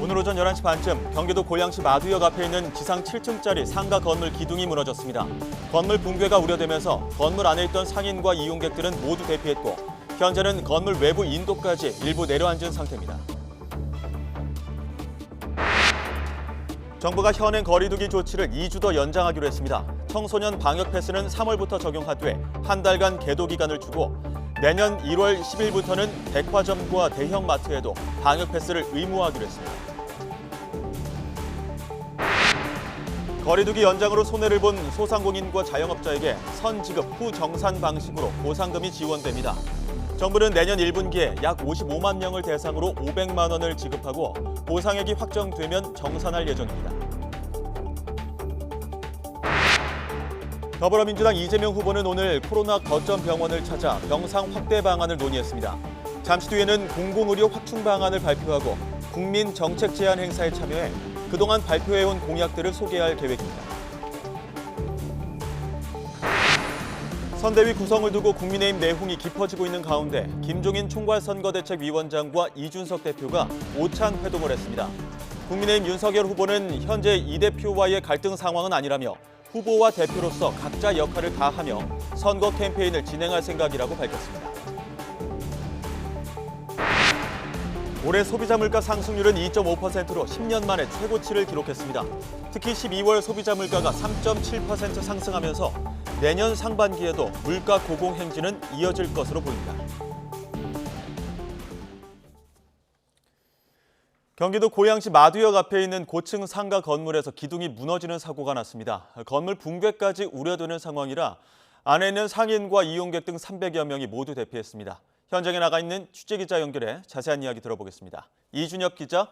오늘 오전 11시 반쯤 경기도 고양시 마두역 앞에 있는 지상 7층짜리 상가 건물 기둥이 무너졌습니다. 건물 붕괴가 우려되면서 건물 안에 있던 상인과 이용객들은 모두 대피했고 현재는 건물 외부 인도까지 일부 내려앉은 상태입니다. 정부가 현행 거리두기 조치를 2주 더 연장하기로 했습니다. 청소년 방역 패스는 3월부터 적용하되 한 달간 계도 기간을 주고 내년 1월 10일부터는 백화점과 대형 마트에도 방역 패스를 의무화하기로 했습니다. 거리두기 연장으로 손해를 본 소상공인과 자영업자에게 선지급 후 정산 방식으로 보상금이 지원됩니다. 정부는 내년 1분기에 약 55만 명을 대상으로 500만 원을 지급하고 보상액이 확정되면 정산할 예정입니다. 더불어민주당 이재명 후보는 오늘 코로나 거점 병원을 찾아 병상 확대 방안을 논의했습니다. 잠시 뒤에는 공공의료 확충 방안을 발표하고 국민 정책 제안 행사에 참여해 그동안 발표해온 공약들을 소개할 계획입니다. 선대위 구성을 두고 국민의힘 내홍이 깊어지고 있는 가운데 김종인 총괄선거대책위원장과 이준석 대표가 오찬 회동을 했습니다. 국민의힘 윤석열 후보는 현재 이 대표와의 갈등 상황은 아니라며 후보와 대표로서 각자 역할을 다하며 선거 캠페인을 진행할 생각이라고 밝혔습니다. 올해 소비자 물가 상승률은 2.5%로 10년 만에 최고치를 기록했습니다. 특히 12월 소비자 물가가 3.7% 상승하면서 내년 상반기에도 물가 고공행진은 이어질 것으로 보입니다. 경기도 고양시 마두역 앞에 있는 고층 상가 건물에서 기둥이 무너지는 사고가 났습니다. 건물 붕괴까지 우려되는 상황이라 안에 있는 상인과 이용객 등 300여 명이 모두 대피했습니다. 현장에 나가 있는 취재기자 연결해 자세한 이야기 들어보겠습니다. 이준엽 기자.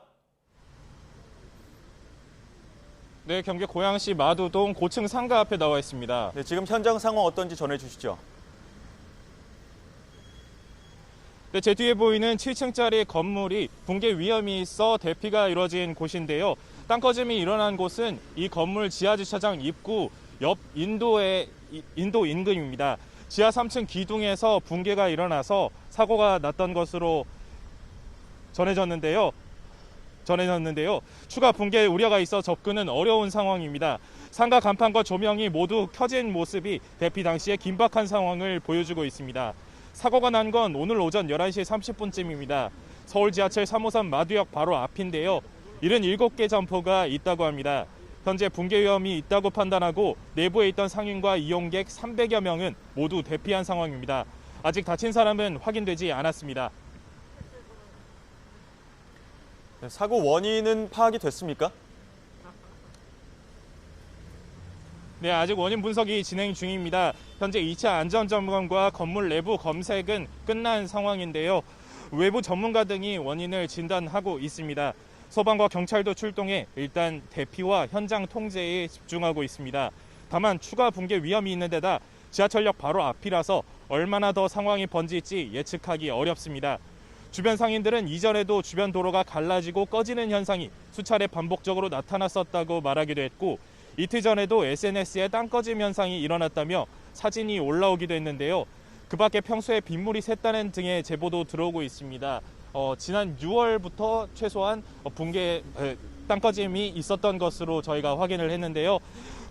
네, 경기 고양시 마두동 고층 상가 앞에 나와 있습니다. 네, 지금 현장 상황 어떤지 전해주시죠. 네, 제 뒤에 보이는 7층짜리 건물이 붕괴 위험이 있어 대피가 이뤄진 곳인데요. 땅꺼짐이 일어난 곳은 이 건물 지하주차장 입구 옆 인도 인근입니다. 지하 3층 기둥에서 붕괴가 일어나서 사고가 났던 것으로 전해졌는데요. 추가 붕괴 우려가 있어 접근은 어려운 상황입니다. 상가 간판과 조명이 모두 켜진 모습이 대피 당시의 긴박한 상황을 보여주고 있습니다. 사고가 난 건 오늘 오전 11시 30분쯤입니다. 서울 지하철 3호선 마두역 바로 앞인데요. 77개 점포가 있다고 합니다. 현재 붕괴 위험이 있다고 판단하고 내부에 있던 상인과 이용객 300여 명은 모두 대피한 상황입니다. 아직 다친 사람은 확인되지 않았습니다. 사고 원인은 파악이 됐습니까? 네, 아직 원인 분석이 진행 중입니다. 현재 2차 안전점검과 건물 내부 검색은 끝난 상황인데요. 외부 전문가 등이 원인을 진단하고 있습니다. 소방과 경찰도 출동해 일단 대피와 현장 통제에 집중하고 있습니다. 다만 추가 붕괴 위험이 있는 데다 지하철역 바로 앞이라서 얼마나 더 상황이 번질지 예측하기 어렵습니다. 주변 상인들은 이전에도 주변 도로가 갈라지고 꺼지는 현상이 수차례 반복적으로 나타났었다고 말하기도 했고 이틀 전에도 SNS에 땅 꺼짐 현상이 일어났다며 사진이 올라오기도 했는데요. 그 밖에 평소에 빗물이 샜다는 등의 제보도 들어오고 있습니다. 지난 6월부터 최소한 땅꺼짐이 있었던 것으로 저희가 확인을 했는데요.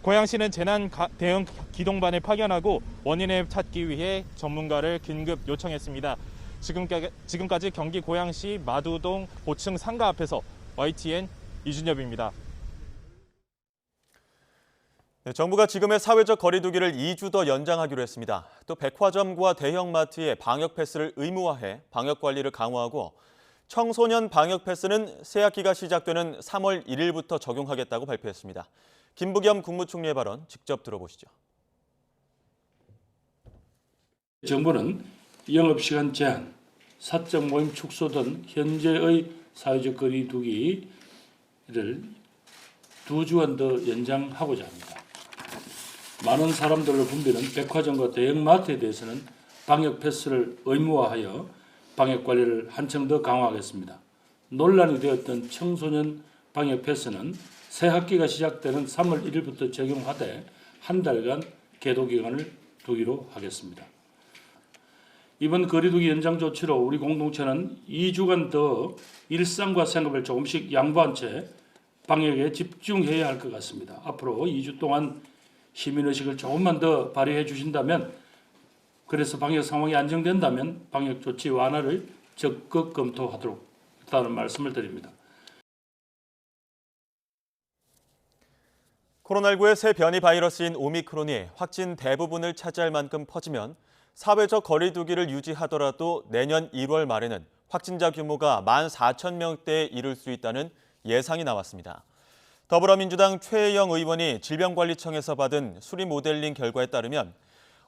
고양시는 재난 대응 기동반을 파견하고 원인을 찾기 위해 전문가를 긴급 요청했습니다. 지금까지 경기 고양시 마두동 고층 상가 앞에서 YTN 이준엽입니다. 네, 정부가 지금의 사회적 거리두기를 2주 더 연장하기로 했습니다. 또 백화점과 대형마트에 방역 패스를 의무화해 방역 관리를 강화하고 청소년 방역 패스는 새학기가 시작되는 3월 1일부터 적용하겠다고 발표했습니다. 김부겸 국무총리의 발언 직접 들어보시죠. 정부는 영업시간 제한, 사적 모임 축소 등 현재의 사회적 거리두기를 2주간 더 연장하고자 합니다. 많은 사람들로 붐비는 백화점과 대형마트에 대해서는 방역 패스를 의무화하여 방역 관리를 한층 더 강화하겠습니다. 논란이 되었던 청소년 방역 패스는 새 학기가 시작되는 3월 1일부터 적용하되 한 달간 계도 기간을 두기로 하겠습니다. 이번 거리두기 연장 조치로 우리 공동체는 2주간 더 일상과 생활을 조금씩 양보한 채 방역에 집중해야 할 것 같습니다. 앞으로 2주 동안 시민의식을 조금만 더 발휘해 주신다면, 그래서 방역 상황이 안정된다면 방역 조치 완화를 적극 검토하도록 하다는 말씀을 드립니다. 코로나19의 새 변이 바이러스인 오미크론이 확진 대부분을 차지할 만큼 퍼지면 사회적 거리두기를 유지하더라도 내년 1월 말에는 확진자 규모가 14,000명대에 이를 수 있다는 예상이 나왔습니다. 더불어민주당 최혜영 의원이 질병관리청에서 받은 수리 모델링 결과에 따르면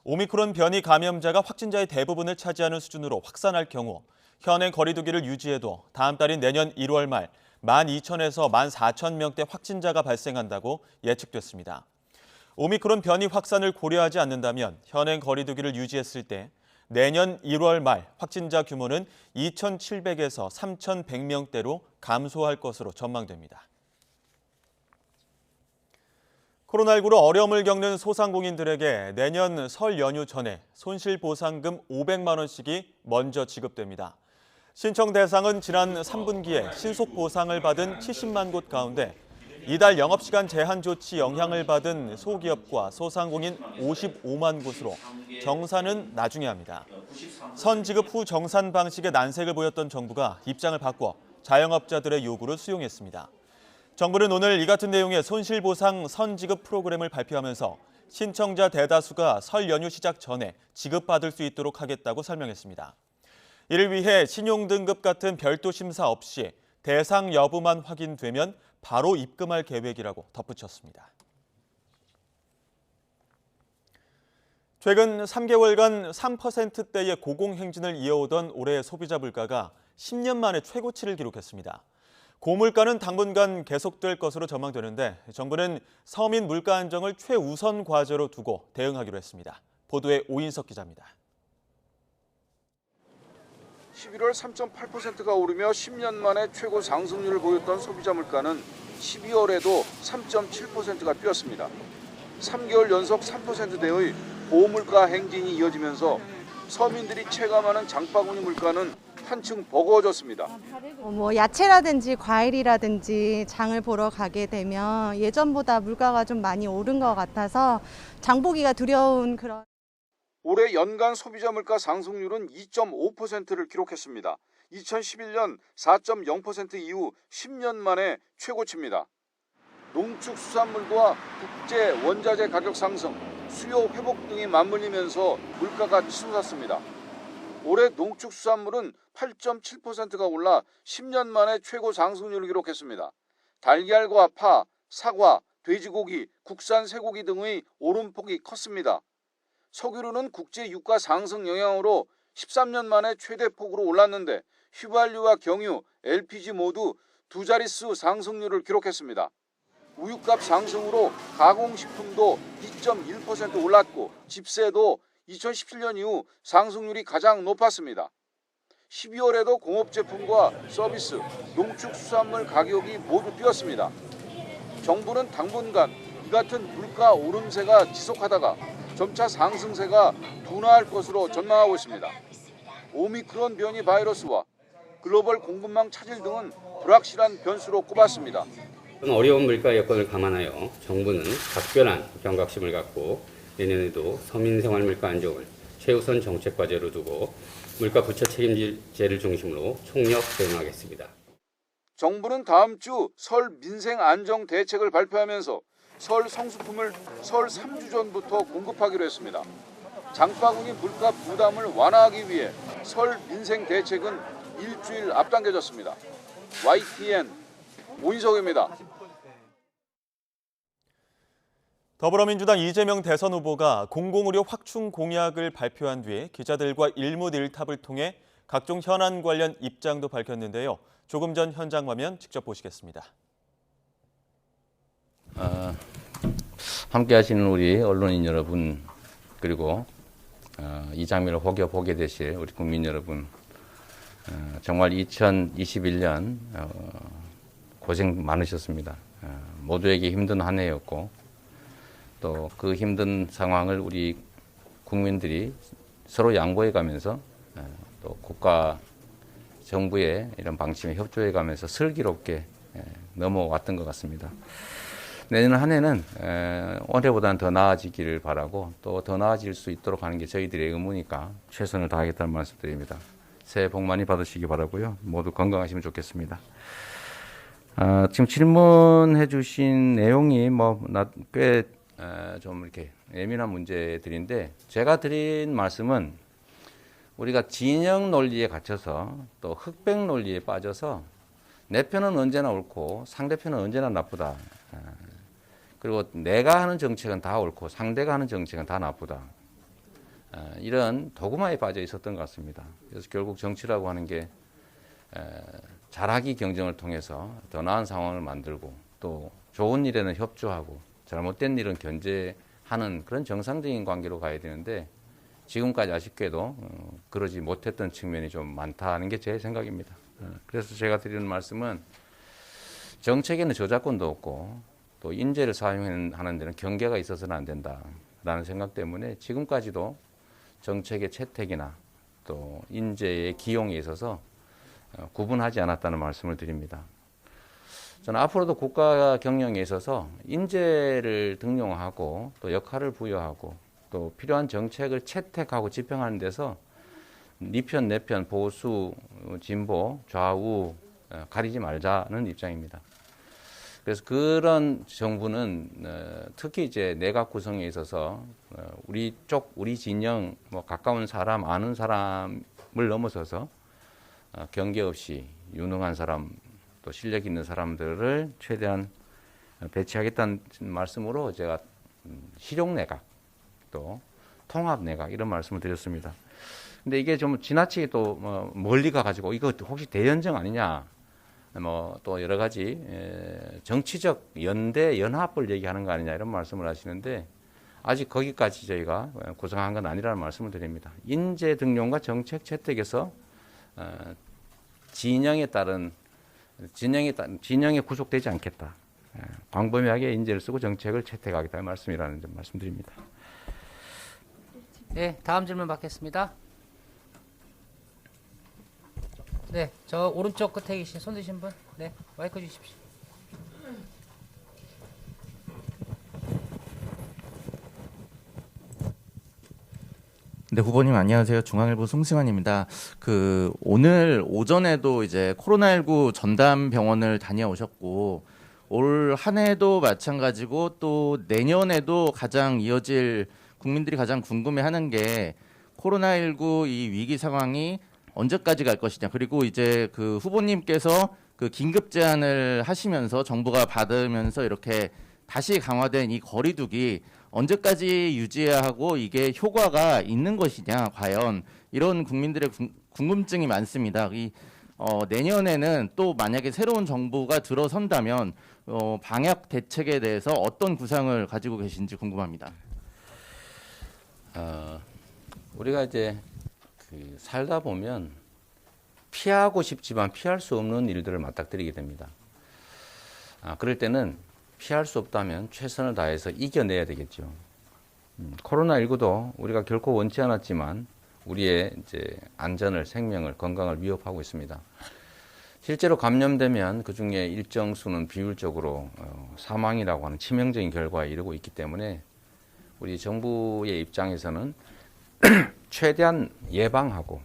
오미크론 변이 감염자가 확진자의 대부분을 차지하는 수준으로 확산할 경우 현행 거리두기를 유지해도 다음 달인 내년 1월 말 12,000에서 14,000명대 확진자가 발생한다고 예측됐습니다. 오미크론 변이 확산을 고려하지 않는다면 현행 거리두기를 유지했을 때 내년 1월 말 확진자 규모는 2,700에서 3,100명대로 감소할 것으로 전망됩니다. 코로나19로 어려움을 겪는 소상공인들에게 내년 설 연휴 전에 손실보상금 500만 원씩이 먼저 지급됩니다. 신청 대상은 지난 3분기에 신속보상을 받은 70만 곳 가운데 이달 영업시간 제한 조치 영향을 받은 소기업과 소상공인 55만 곳으로 정산은 나중에 합니다. 선지급 후 정산 방식에 난색을 보였던 정부가 입장을 바꿔 자영업자들의 요구를 수용했습니다. 정부는 오늘 이 같은 내용의 손실보상 선지급 프로그램을 발표하면서 신청자 대다수가 설 연휴 시작 전에 지급받을 수 있도록 하겠다고 설명했습니다. 이를 위해 신용등급 같은 별도 심사 없이 대상 여부만 확인되면 바로 입금할 계획이라고 덧붙였습니다. 최근 3개월간 3%대의 고공행진을 이어오던 올해 소비자 물가가 10년 만에 최고치를 기록했습니다. 고물가는 당분간 계속될 것으로 전망되는데 정부는 서민 물가 안정을 최우선 과제로 두고 대응하기로 했습니다. 보도에 오인석 기자입니다. 11월 3.8%가 오르며 10년 만에 최고 상승률을 보였던 소비자 물가는 12월에도 3.7%가 뛰었습니다. 3개월 연속 3%대의 고물가 행진이 이어지면서 서민들이 체감하는 장바구니 물가는 한층 버거워졌습니다. 야채라든지 과일이라든지 장을 보러 가게 되면 예전보다 물가가 좀 많이 오른 것 같아서 장 보기가 두려운 그런. 올해 연간 소비자 물가 상승률은 2.5%를 기록했습니다. 2011년 4.0% 이후 10년 만에 최고치입니다. 농축수산물과 국제 원자재 가격 상승, 수요 회복 등이 맞물리면서 물가가 치솟았습니다. 올해 농축수산물은 8.7%가 올라 10년 만에 최고 상승률을 기록했습니다. 달걀과 파, 사과, 돼지고기, 국산 쇠고기 등의 오름폭이 컸습니다. 석유류는 국제 유가 상승 영향으로 13년 만에 최대 폭으로 올랐는데 휘발유와 경유, LPG 모두 두 자릿수 상승률을 기록했습니다. 우유값 상승으로 가공식품도 2.1% 올랐고 집세도 2017년 이후 상승률이 가장 높았습니다. 12월에도 공업제품과 서비스, 농축수산물 가격이 모두 뛰었습니다. 정부는 당분간 이 같은 물가 오름세가 지속하다가 점차 상승세가 둔화할 것으로 전망하고 있습니다. 오미크론 변이 바이러스와 글로벌 공급망 차질 등은 불확실한 변수로 꼽았습니다. 어려운 물가 여건을 감안하여 정부는 각별한 경각심을 갖고 내년에도 서민 생활 물가 안정을 최우선 정책 과제로 두고 물가 부처 책임제를 중심으로 총력 대응하겠습니다. 정부는 다음 주 설 민생 안정 대책을 발표하면서 설 성수품을 설 3주 전부터 공급하기로 했습니다. 장바구니 물가 부담을 완화하기 위해 설 민생 대책은 일주일 앞당겨졌습니다. YTN 오인석입니다. 더불어민주당 이재명 대선 후보가 공공의료 확충 공약을 발표한 뒤에 기자들과 일무일탑을 통해 각종 현안 관련 입장도 밝혔는데요. 조금 전 현장 화면 직접 보시겠습니다. 함께 하시는 우리 언론인 여러분, 그리고 이 장면을 혹여 보게 되실 우리 국민 여러분, 정말 2021년 고생 많으셨습니다. 모두에게 힘든 한 해였고 또 그 힘든 상황을 우리 국민들이 서로 양보해 가면서 또 국가 정부의 이런 방침에 협조해 가면서 슬기롭게 넘어왔던 것 같습니다. 내년 한 해는 올해보다는 더 나아지기를 바라고 또 더 나아질 수 있도록 하는 게 저희들의 의무니까 최선을 다하겠다는 말씀드립니다. 새해 복 많이 받으시기 바라고요. 모두 건강하시면 좋겠습니다. 지금 질문해 주신 내용이 꽤 좀 이렇게 예민한 문제들인데 제가 드린 말씀은 우리가 진영 논리에 갇혀서 또 흑백 논리에 빠져서 내 편은 언제나 옳고 상대편은 언제나 나쁘다. 그리고 내가 하는 정책은 다 옳고 상대가 하는 정책은 다 나쁘다. 이런 도구마에 빠져 있었던 것 같습니다. 그래서 결국 정치라고 하는 게 잘하기 경쟁을 통해서 더 나은 상황을 만들고 또 좋은 일에는 협조하고 잘못된 일은 견제하는 그런 정상적인 관계로 가야 되는데 지금까지 아쉽게도 그러지 못했던 측면이 좀 많다는 게 제 생각입니다. 그래서 제가 드리는 말씀은 정책에는 저작권도 없고 또 인재를 사용하는 데는 경계가 있어서는 안 된다라는 생각 때문에 지금까지도 정책의 채택이나 또 인재의 기용에 있어서 구분하지 않았다는 말씀을 드립니다. 저는 앞으로도 국가 경영에 있어서 인재를 등용하고 또 역할을 부여하고 또 필요한 정책을 채택하고 집행하는 데서 네 편, 내 편, 보수, 진보, 좌우 가리지 말자는 입장입니다. 그래서 그런 정부는 특히 이제 내각 구성에 있어서 우리 쪽, 우리 진영, 가까운 사람, 아는 사람을 넘어서서 경계 없이 유능한 사람, 또 실력 있는 사람들을 최대한 배치하겠다는 말씀으로 제가 실용내각, 또 통합내각 이런 말씀을 드렸습니다. 근데 이게 좀 지나치게 또 멀리 가가지고 이거 혹시 대연정 아니냐, 또 여러 가지 정치적 연대 연합을 얘기하는 거 아니냐 이런 말씀을 하시는데 아직 거기까지 저희가 구성한 건 아니라는 말씀을 드립니다. 인재 등용과 정책 채택에서 진영에 구속되지 않겠다. 광범위하게 인재를 쓰고 정책을 채택하겠다는 말씀이라는 점 말씀드립니다. 네, 다음 질문 받겠습니다. 네, 저 오른쪽 끝에 계신 손 드신 분, 네, 마이크 주십시오. 네, 후보님 안녕하세요. 중앙일보 송승환입니다. 오늘 오전에도 이제 코로나19 전담 병원을 다녀오셨고 올 한 해도 마찬가지고 또 내년에도 가장 이어질 국민들이 가장 궁금해하는 게 코로나19 이 위기 상황이 언제까지 갈 것이냐. 그리고 이제 그 후보님께서 그 긴급 제안을 하시면서 정부가 받으면서 이렇게 다시 강화된 이 거리두기 언제까지 유지해야 하고 이게 효과가 있는 것이냐, 과연 이런 국민들의 궁금증이 많습니다. 내년에는 또 만약에 새로운 정부가 들어선다면 방역 대책에 대해서 어떤 구상을 가지고 계신지 궁금합니다. 우리가 이제 살다 보면 피하고 싶지만 피할 수 없는 일들을 맞닥뜨리게 됩니다. 그럴 때는 피할 수 없다면 최선을 다해서 이겨내야 되겠죠. 코로나19도 우리가 결코 원치 않았지만 우리의 이제 안전을, 생명을, 건강을 위협하고 있습니다. 실제로 감염되면 그 중에 일정 수는 비율적으로 사망이라고 하는 치명적인 결과에 이르고 있기 때문에 우리 정부의 입장에서는 최대한 예방하고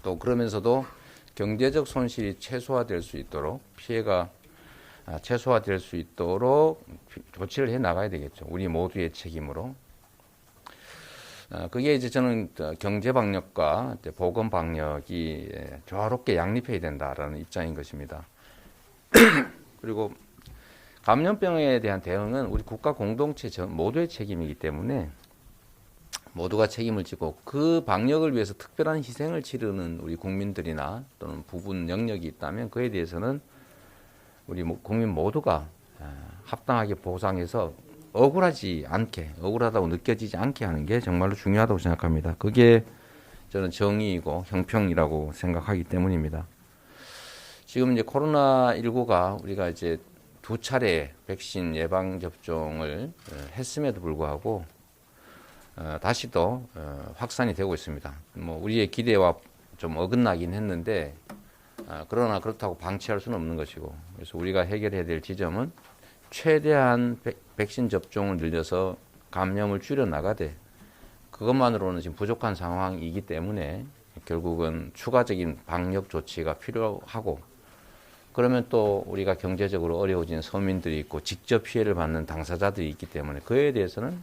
또 그러면서도 경제적 손실이 최소화될 수 있도록 피해가 최소화될 수 있도록 조치를 해 나가야 되겠죠. 우리 모두의 책임으로. 그게 이제 저는 경제 방역과 보건 방역이 조화롭게 양립해야 된다라는 입장인 것입니다. 그리고 감염병에 대한 대응은 우리 국가 공동체 모두의 책임이기 때문에 모두가 책임을 지고 그 방역을 위해서 특별한 희생을 치르는 우리 국민들이나 또는 부분 영역이 있다면 그에 대해서는 우리 국민 모두가 합당하게 보상해서 억울하지 않게, 억울하다고 느껴지지 않게 하는 게 정말로 중요하다고 생각합니다. 그게 저는 정의이고 형평이라고 생각하기 때문입니다. 지금 이제 코로나19가 우리가 이제 2차례 백신 예방 접종을 했음에도 불구하고 다시 또 확산이 되고 있습니다. 뭐 우리의 기대와 좀 어긋나긴 했는데 그러나 그렇다고 방치할 수는 없는 것이고, 그래서 우리가 해결해야 될 지점은 최대한 백신 접종을 늘려서 감염을 줄여나가되, 그것만으로는 지금 부족한 상황이기 때문에 결국은 추가적인 방역 조치가 필요하고, 그러면 또 우리가 경제적으로 어려워진 서민들이 있고 직접 피해를 받는 당사자들이 있기 때문에 그에 대해서는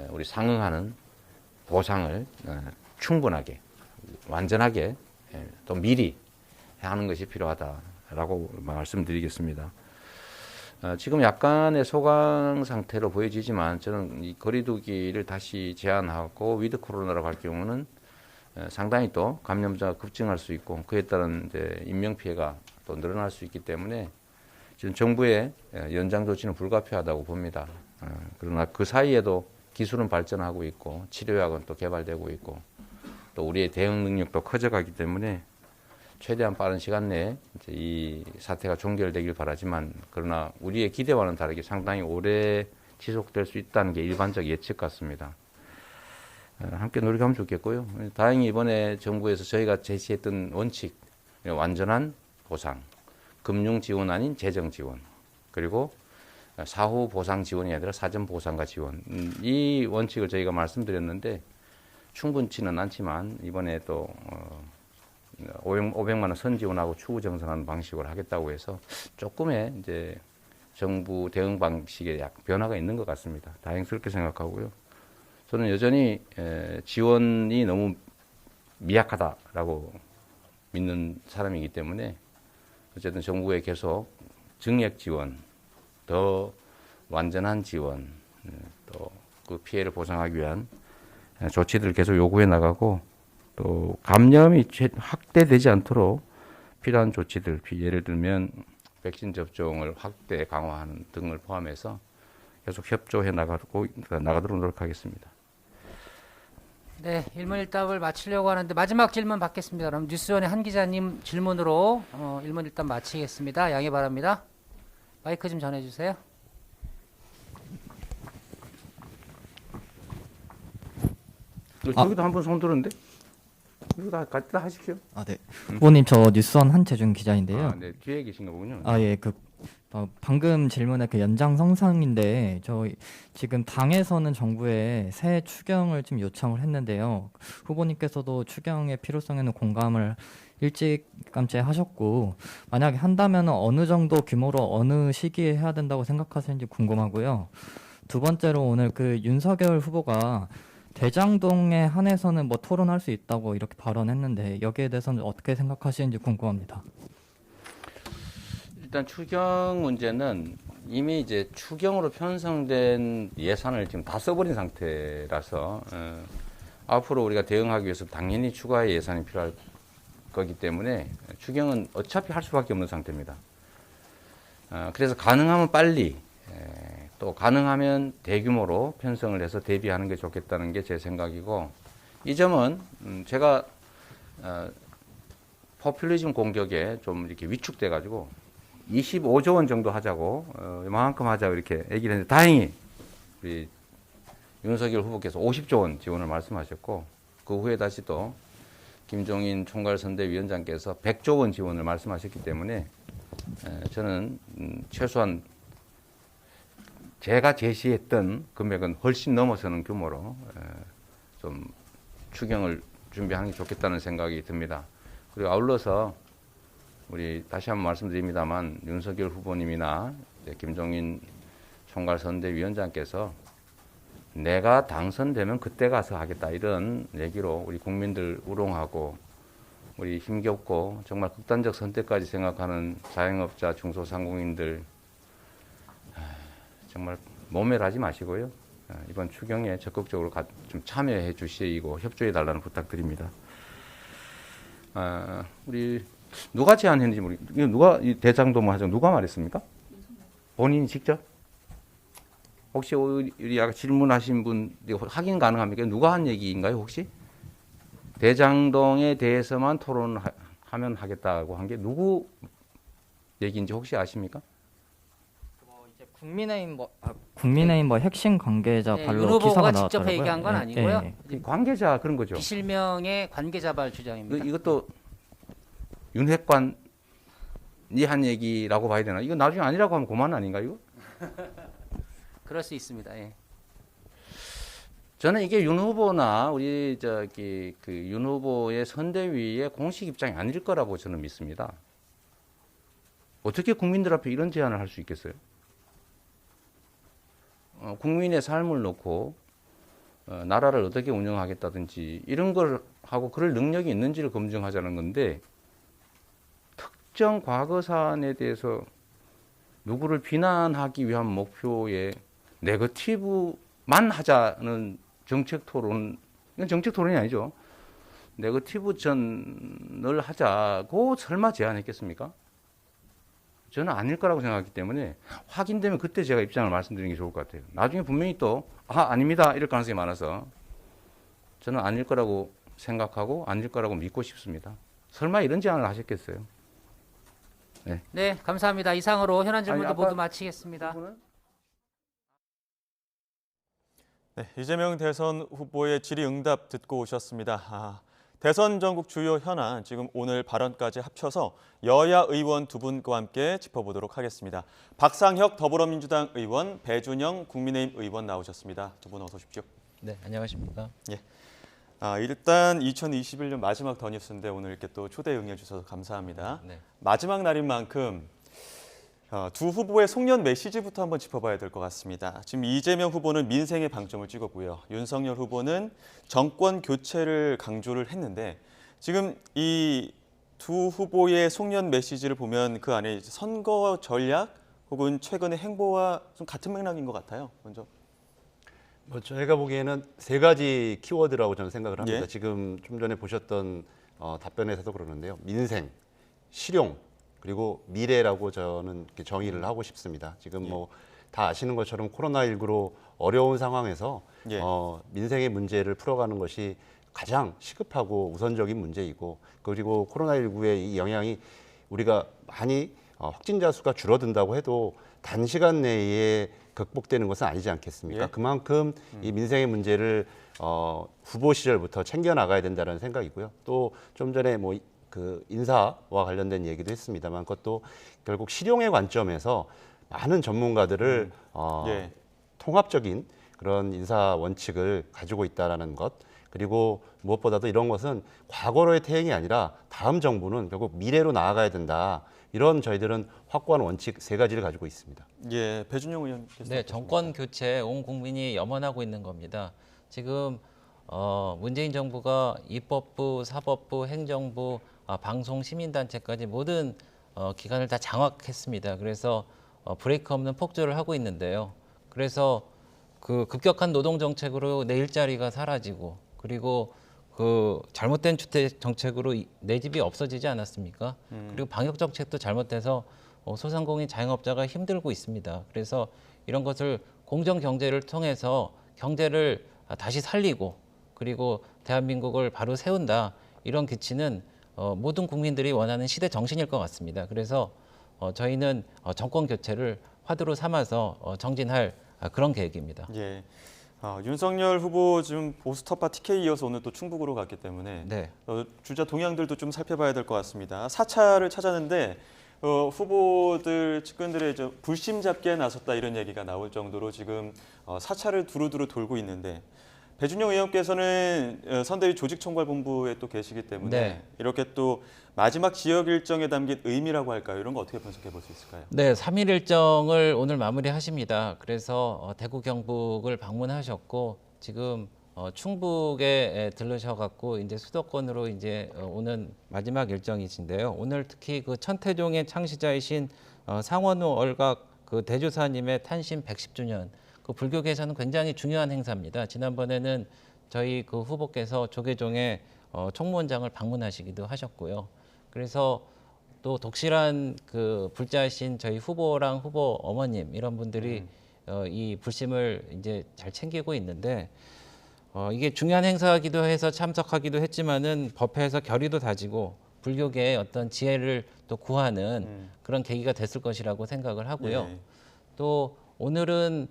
우리 상응하는 보상을 충분하게, 완전하게 또 미리 하는 것이 필요하다라고 말씀드리겠습니다. 지금 약간의 소강 상태로 보여지지만 저는 이 거리두기를 다시 제한하고 위드 코로나로 갈 경우는 상당히 또 감염자가 급증할 수 있고 그에 따른 이제 인명 피해가 또 늘어날 수 있기 때문에 지금 정부의 연장 조치는 불가피하다고 봅니다. 그러나 그 사이에도 기술은 발전하고 있고 치료약은 또 개발되고 있고 또 우리의 대응 능력도 커져가기 때문에 최대한 빠른 시간 내에 이제 이 사태가 종결되길 바라지만, 그러나 우리의 기대와는 다르게 상당히 오래 지속될 수 있다는 게 일반적 예측 같습니다. 함께 노력하면 좋겠고요. 다행히 이번에 정부에서 저희가 제시했던 원칙, 완전한 보상, 금융 지원 아닌 재정 지원, 그리고 사후 보상 지원이 아니라 사전 보상과 지원, 이 원칙을 저희가 말씀드렸는데 충분치는 않지만 이번에 또 500만 원 선지원하고 추후 정산하는 방식으로 하겠다고 해서 조금의 이제 정부 대응 방식에 약 변화가 있는 것 같습니다. 다행스럽게 생각하고요. 저는 여전히 지원이 너무 미약하다라고 믿는 사람이기 때문에 어쨌든 정부에 계속 증액 지원, 더 완전한 지원, 또 그 피해를 보상하기 위한 조치들을 계속 요구해 나가고, 또 감염이 확대되지 않도록 필요한 조치들, 예를 들면 백신 접종을 확대 강화하는 등을 포함해서 계속 협조해 나가도록 노력하겠습니다. 네, 일문일답을 마치려고 하는데 마지막 질문 받겠습니다. 그럼 뉴스원의 한 기자님 질문으로 일문일답 마치겠습니다. 양해 바랍니다. 마이크 좀 전해주세요. 저기도 한번 손 들었는데? 이거 다 같이 다 하십시오. 네. 후보님, 저 뉴스원 한재준 기자인데요. 네, 뒤에 계신가 보군요. 예, 방금 질문의 그 연장성상인데, 저 지금 당에서는 정부에 새 추경을 좀 요청을 했는데요. 후보님께서도 추경의 필요성에는 공감을 일찌감치 하셨고, 만약에 한다면 어느 정도 규모로 어느 시기에 해야 된다고 생각하시는지 궁금하고요. 두 번째로 오늘 그 윤석열 후보가 대장동에 한해서는 뭐 토론할 수 있다고 이렇게 발언했는데 여기에 대해서는 어떻게 생각하시는지 궁금합니다. 일단 추경 문제는 이미 이제 추경으로 편성된 예산을 지금 다 써버린 상태라서 앞으로 우리가 대응하기 위해서 당연히 추가의 예산이 필요할 거기 때문에 추경은 어차피 할 수밖에 없는 상태입니다. 그래서 가능하면 빨리 또 가능하면 대규모로 편성을 해서 대비하는 게 좋겠다는 게 제 생각이고, 이 점은 제가 포퓰리즘 공격에 좀 이렇게 위축돼 가지고 25조 원 정도 하자고 이만큼 하자고 이렇게 얘기를 했는데, 다행히 우리 윤석열 후보께서 50조 원 지원을 말씀하셨고, 그 후에 다시 또 김종인 총괄선대위원장께서 100조 원 지원을 말씀하셨기 때문에 저는 최소한 제가 제시했던 금액은 훨씬 넘어서는 규모로 좀 추경을 준비하는 게 좋겠다는 생각이 듭니다. 그리고 아울러서 우리 다시 한번 말씀드립니다만 윤석열 후보님이나 김종인 총괄선대위원장께서 내가 당선되면 그때 가서 하겠다 이런 얘기로 우리 국민들 우롱하고 우리 힘겹고 정말 극단적 선택까지 생각하는 자영업자, 중소상공인들 정말 모멸하지 마시고요. 이번 추경에 적극적으로 좀 참여해 주시고 협조해 달라는 부탁드립니다. 우리 누가 제안했는지 모르겠어요. 누가 이 대장동 하자 누가 말했습니까? 본인이 직접? 혹시 우리 아까 질문하신 분 확인 가능합니까? 누가 한 얘기인가요, 혹시? 대장동에 대해서만 토론하면 하겠다고 한 게 누구 얘기인지 혹시 아십니까? 국민의힘 뭐 핵심 관계자 네, 발로 윤 후보가 기사가 직접 나왔더라고요. 얘기한 건 예, 아니고요. 예. 그 관계자 그런 거죠. 비실명의 관계자발 주장입니다. 이것도 윤핵관이 한 얘기라고 봐야 되나? 이거 나중에 아니라고 하면 그만 아닌가 이거? 그럴 수 있습니다. 예. 저는 이게 윤 후보나 우리 그 윤 후보의 선대위의 공식 입장이 아닐 거라고 저는 믿습니다. 어떻게 국민들 앞에 이런 제안을 할 수 있겠어요? 국민의 삶을 놓고 나라를 어떻게 운영하겠다든지 이런 걸 하고 그럴 능력이 있는지를 검증하자는 건데 특정 과거 사안에 대해서 누구를 비난하기 위한 목표에 네거티브만 하자는 정책 토론, 이건 정책 토론이 아니죠. 네거티브 전을 하자고 설마 제안했겠습니까? 저는 아닐 거라고 생각하기 때문에 확인되면 그때 제가 입장을 말씀드리는 게 좋을 것 같아요. 나중에 분명히 또 아닙니다 이럴 가능성이 많아서 저는 아닐 거라고 생각하고 아닐 거라고 믿고 싶습니다. 설마 이런 제안을 하셨겠어요? 네, 감사합니다. 이상으로 현안 질문도 아니, 모두 마치겠습니다. 네, 이재명 대선 후보의 질의응답 듣고 오셨습니다. 대선 전국 주요 현안 지금 오늘 발언까지 합쳐서 여야 의원 두 분과 함께 짚어보도록 하겠습니다. 박상혁 더불어민주당 의원, 배준영 국민의힘 의원 나오셨습니다. 두 분 어서 오십시오. 네, 안녕하십니까. 예. 일단 2021년 마지막 더 뉴스인데 오늘 이렇게 또 초대 응해 주셔서 감사합니다. 네. 마지막 날인 만큼 두 후보의 송년 메시지부터 한번 짚어봐야 될 것 같습니다. 지금 이재명 후보는 민생에 방점을 찍었고요. 윤석열 후보는 정권 교체를 강조를 했는데 지금 이 두 후보의 송년 메시지를 보면 그 안에 선거 전략 혹은 최근의 행보와 좀 같은 맥락인 것 같아요. 먼저. 저희가 보기에는 세 가지 키워드라고 저는 생각을 합니다. 예. 지금 좀 전에 보셨던 답변에서도 그러는데요. 민생, 실용, 그리고 미래라고 저는 이렇게 정의를 하고 싶습니다. 지금 뭐 다 아시는 것처럼 코로나19로 어려운 상황에서 예. 민생의 문제를 풀어가는 것이 가장 시급하고 우선적인 문제이고 그리고 코로나19의 이 영향이 우리가 많이 확진자 수가 줄어든다고 해도 단시간 내에 극복되는 것은 아니지 않겠습니까? 예. 그만큼 이 민생의 문제를 후보 시절부터 챙겨 나가야 된다는 생각이고요. 또 좀 전에 뭐 그 인사와 관련된 얘기도 했습니다만 그것도 결국 실용의 관점에서 많은 전문가들을 예. 통합적인 그런 인사 원칙을 가지고 있다라는 것 그리고 무엇보다도 이런 것은 과거로의 태행이 아니라 다음 정부는 결국 미래로 나아가야 된다. 이런 저희들은 확고한 원칙 세 가지를 가지고 있습니다. 예, 배준영 의원께서. 네, 정권 교체 온 국민이 염원하고 있는 겁니다. 지금 문재인 정부가 입법부, 사법부, 행정부, 방송, 시민단체까지 모든 기관을 다 장악했습니다. 그래서 브레이크 없는 폭주를 하고 있는데요. 그래서 그 급격한 노동 정책으로 내 일자리가 사라지고 그리고 그 잘못된 주택 정책으로 내 집이 없어지지 않았습니까? 그리고 방역 정책도 잘못돼서 소상공인 자영업자가 힘들고 있습니다. 그래서 이런 것을 공정 경제를 통해서 경제를 다시 살리고 그리고 대한민국을 바로 세운다. 이런 기치는 모든 국민들이 원하는 시대 정신일 것 같습니다. 그래서 저희는 정권 교체를 화두로 삼아서 정진할 그런 계획입니다. 예. 윤석열 후보 지금 보수터파 TK 이어서 오늘 또 충북으로 갔기 때문에 네. 주자 동향들도 좀 살펴봐야 될 것 같습니다. 사찰을 찾았는데 후보들 측근들의 불심 잡기에 나섰다 이런 얘기가 나올 정도로 지금 사찰을 두루두루 돌고 있는데 배준영 의원께서는 선대위 조직총괄본부에 또 계시기 때문에 네. 이렇게 또 마지막 지역 일정에 담긴 의미라고 할까요? 이런 거 어떻게 분석해 볼 수 있을까요? 네, 3일 일정을 오늘 마무리하십니다. 그래서 대구 경북을 방문하셨고 지금 충북에 들르셔갖고 이제 수도권으로 이제 오는 마지막 일정이신데요. 오늘 특히 그 천태종의 창시자이신 상원우 얼각 그 대주사님의 탄신 110주년. 그 불교계에서는 굉장히 중요한 행사입니다. 지난번에는 저희 그 후보께서 조계종의 총무원장을 방문하시기도 하셨고요. 그래서 또 독실한 그 불자신 저희 후보랑 후보 어머님 이런 분들이 이 불심을 이제 잘 챙기고 있는데 이게 중요한 행사기도 해서 참석하기도 했지만은 법회에서 결의도 다지고 불교계의 어떤 지혜를 또 구하는 그런 계기가 됐을 것이라고 생각을 하고요. 네. 또 오늘은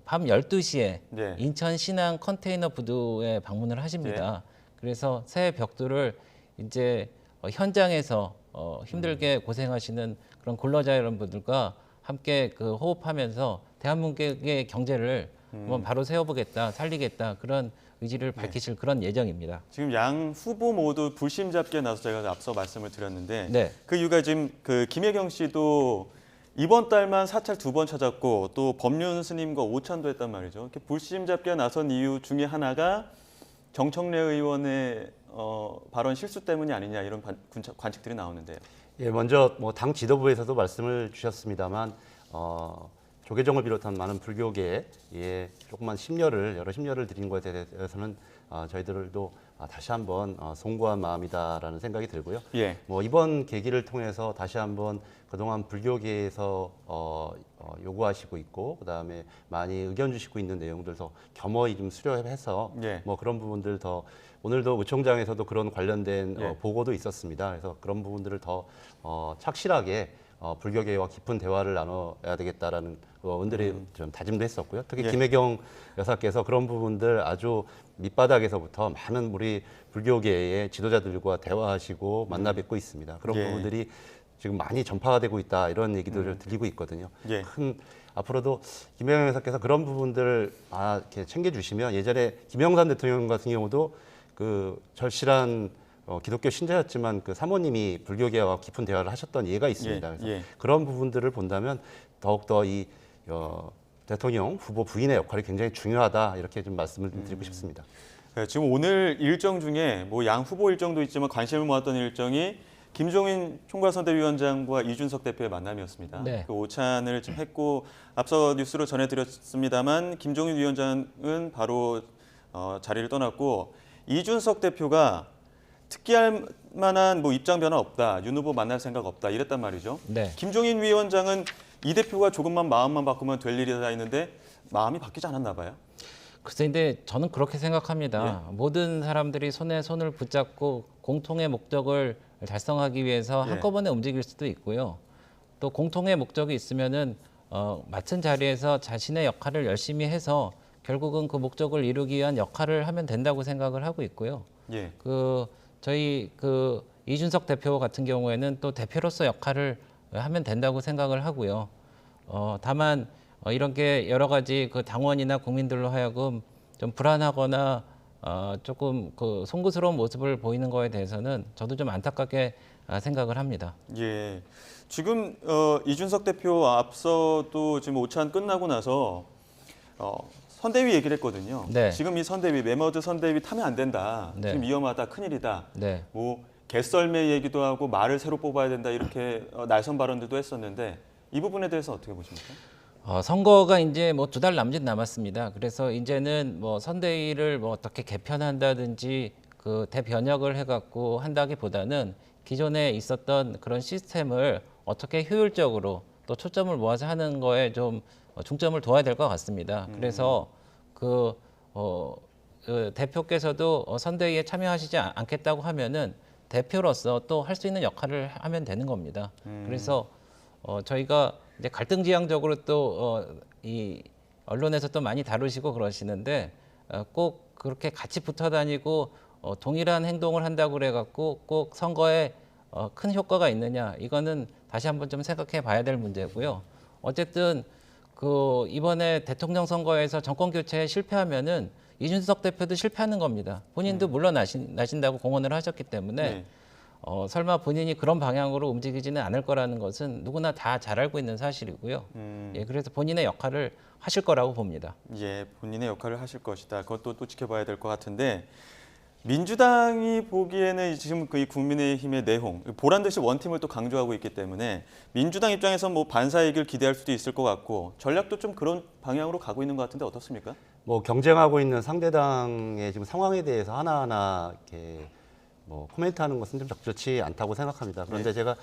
밤 12시에 네. 인천 신안 컨테이너 부두에 방문을 하십니다. 그래서 새 벽두를 이제 현장에서 힘들게 고생하시는 그런 근로자 여러분들과 함께 그 호흡하면서 대한민국의 경제를 한번 바로 세워보겠다, 살리겠다 그런 의지를 밝히실 그런 예정입니다. 지금 양 후보 모두 불심 잡기에 나서 제가 앞서 말씀을 드렸는데 네. 그 이유가 지금 그 김혜경 씨도 이번 달만 사찰 2번 찾았고 또 법륜 스님과 오찬도 했단 말이죠. 이렇게 불심 잡기에 나선 이유 중에 하나가 정청래 의원의 발언 실수 때문이 아니냐 이런 관측들이 나오는데요. 예, 먼저 뭐 당 지도부에서도 말씀을 주셨습니다만 조계종을 비롯한 많은 불교계에 조그만 여러 심려를 드린 것에 대해서는 저희들도 다시 한번 송구한 마음이다라는 생각이 들고요. 예. 뭐 이번 계기를 통해서 다시 한번 그동안 불교계에서 요구하시고 있고 그다음에 많이 의견 주시고 있는 내용들 더 겸허히 좀 수렴해서 예. 뭐 그런 부분들 더 오늘도 의총장에서도 그런 관련된 예. 보고도 있었습니다. 그래서 그런 부분들을 더 착실하게 불교계와 깊은 대화를 나눠야 되겠다라는 의원들이 좀 다짐도 했었고요. 특히 예. 김혜경 여사께서 그런 부분들 아주 밑바닥에서부터 많은 우리 불교계의 지도자들과 대화하시고 만나 뵙고 있습니다. 그런 예. 부분들이 지금 많이 전파가 되고 있다 이런 얘기들을 들리고 있거든요. 예. 앞으로도 김혜경 여사께서 그런 부분들을 이렇게 챙겨주시면 예전에 김영삼 대통령 같은 경우도 그 절실한 기독교 신자였지만 그 사모님이 불교계와 깊은 대화를 하셨던 예가 있습니다. 예, 그래서 예. 그런 부분들을 본다면 더욱더 이 대통령 후보 부인의 역할이 굉장히 중요하다 이렇게 좀 말씀을 좀 드리고 싶습니다. 네, 지금 오늘 일정 중에 뭐 양 후보 일정도 있지만 관심을 모았던 일정이 김종인 총괄선대위원장과 이준석 대표의 만남이었습니다. 네. 그 오찬을 좀 했고 앞서 뉴스로 전해드렸습니다만 김종인 위원장은 바로 자리를 떠났고 이준석 대표가 특기할 만한 뭐 입장 변화 없다, 윤 후보 만날 생각 없다 이랬단 말이죠. 네. 김종인 위원장은 이 대표가 조금만 마음만 바꾸면 될 일이다 했는데 마음이 바뀌지 않았나 봐요. 글쎄, 근데 저는 그렇게 생각합니다. 모든 사람들이 손에 손을 붙잡고 공통의 목적을 달성하기 위해서 한꺼번에 움직일 수도 있고요. 또 공통의 목적이 있으면은 맡은 자리에서 자신의 역할을 열심히 해서 결국은 그 목적을 이루기 위한 역할을 하면 된다고 생각을 하고 있고요. 예. 저희 이준석 대표 같은 경우에는 또 대표로서 역할을 하면 된다고 생각을 하고요. 다만 이런 게 여러 가지 그 당원이나 국민들로 하여금 좀 불안하거나 조금 그 송구스러운 모습을 보이는 거에 대해서는 저도 좀 안타깝게 생각을 합니다. 예. 지금 이준석 대표 앞서도 지금 오찬 끝나고 나서 선대위 얘기를 했거든요. 네. 지금 이 선대위 매머드 선대위 타면 안 된다. 네. 지금 위험하다, 큰일이다. 네. 뭐 개썰매 얘기도 하고 말을 새로 뽑아야 된다 이렇게 날선 발언들도 했었는데 이 부분에 대해서 어떻게 보십니까? 선거가 이제 뭐 2달 남짓 남았습니다. 그래서 이제는 뭐 선대위를 뭐 어떻게 개편한다든지 그 대변혁을 해갖고 한다기보다는 기존에 있었던 그런 시스템을 어떻게 효율적으로 또 초점을 모아서 하는 거에 좀 중점을 둬야 될 것 같습니다. 그래서 그 대표께서도 선대위에 참여하시지 않겠다고 하면은 대표로서 또 할 수 있는 역할을 하면 되는 겁니다. 그래서 저희가 이제 갈등지향적으로 또 이 언론에서 또 많이 다루시고 그러시는데 꼭 그렇게 같이 붙어 다니고 동일한 행동을 한다고 그래갖고 꼭 선거에 큰 효과가 있느냐 이거는 다시 한번 좀 생각해 봐야 될 문제고요. 어쨌든 이번에 대통령 선거에서 정권 교체에 실패하면은 이준석 대표도 실패하는 겁니다. 본인도 물러나신다고 공언을 하셨기 때문에 네. 설마 본인이 그런 방향으로 움직이지는 않을 거라는 것은 누구나 다 잘 알고 있는 사실이고요. 예, 그래서 본인의 역할을 하실 거라고 봅니다. 예, 본인의 역할을 하실 것이다. 그것도 또 지켜봐야 될 것 같은데 민주당이 보기에는 지금 그 국민의힘의 내홍, 보란 듯이 원팀을 또 강조하고 있기 때문에 민주당 입장에서 뭐 반사이익을 기대할 수도 있을 것 같고 전략도 좀 그런 방향으로 가고 있는 것 같은데 어떻습니까? 뭐 경쟁하고 있는 상대당의 지금 상황에 대해서 하나하나 이렇게 뭐 코멘트하는 것은 좀 적절치 않다고 생각합니다. 그런데 예. 제가